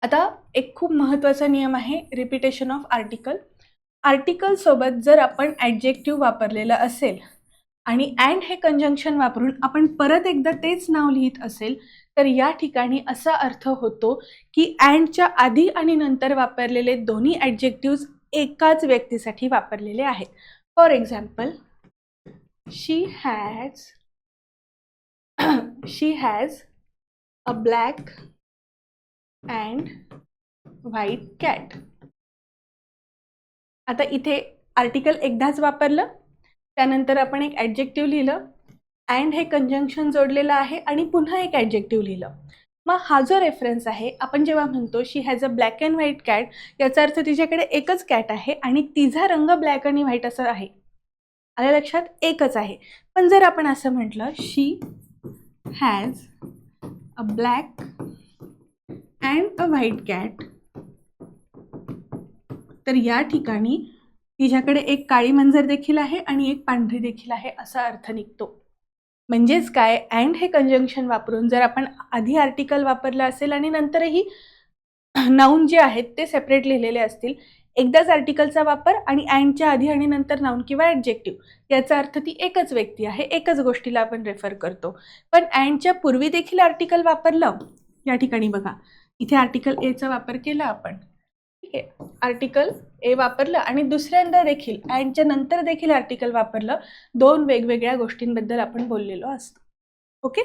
आता एक खूप महत्त्वाचा नियम आहे रिपिटेशन ऑफ आर्टिकल. आर्टिकल सोबत जर आपण ॲडजेक्टिव्ह वापरलेलं असेल आणि अँड हे कंजंक्शन वापरून आपण परत एकदा तेच नाव लिहित असेल तर या ठिकाणी असा अर्थ होतो की अँडच्या आधी आणि नंतर वापरलेले दोन्ही ॲडजेक्टिव्ह एकाच व्यक्तीसाठी वापरलेले आहेत. For example, she has a black and white cat. आता इथे आर्टिकल एकदाच वापरलं, त्यानंतर आपण एक ॲडजेक्टिव्ह लिहिलं, अँड हे कंजंक्शन जोडलेलं आहे आणि पुन्हा एक ॲडजेक्टिव्ह लिहिलं. मग हा जो रेफरन्स आहे, आपण जेव्हा म्हणतो she has a black and white cat, याचा अर्थ तिच्याकडे एकच कॅट आहे आणि तिचा रंग ब्लॅक आणि व्हाईट असं आहे. आल्या लक्षात? एकच आहे. पण जर आपण असं म्हटलं she has a black and a white cat, तर या ठिकाणी तिच्याकडे एक काळी मंजर देखील आहे आणि एक पांढरी देखील आहे असा अर्थ निघतो. म्हणजेच काय, अँड हे कंजंक्शन वापरून जर आपण आधी आर्टिकल वापरलं असेल आणि नंतरही नाऊन जे आहेत ते सेपरेट लिहिलेले असतील, एकदाच आर्टिकलचा वापर आणि अँडच्या आधी आणि नंतर नाऊन किंवा ॲडजेक्टिव्ह, याचा अर्थ ती एकच व्यक्ती आहे, एकच गोष्टीला आपण रेफर करतो. पण अँडच्या पूर्वी देखील आर्टिकल वापरलं, या ठिकाणी बघा इथे आर्टिकल एचा वापर केला आपण, ठीक आहे, आर्टिकल ए वापरलं आणि दुसऱ्यांदा देखील अँडच्या नंतर देखील आर्टिकल वापरलं, दोन वेगवेगळ्या गोष्टींबद्दल आपण बोललेलो असतो. ओके.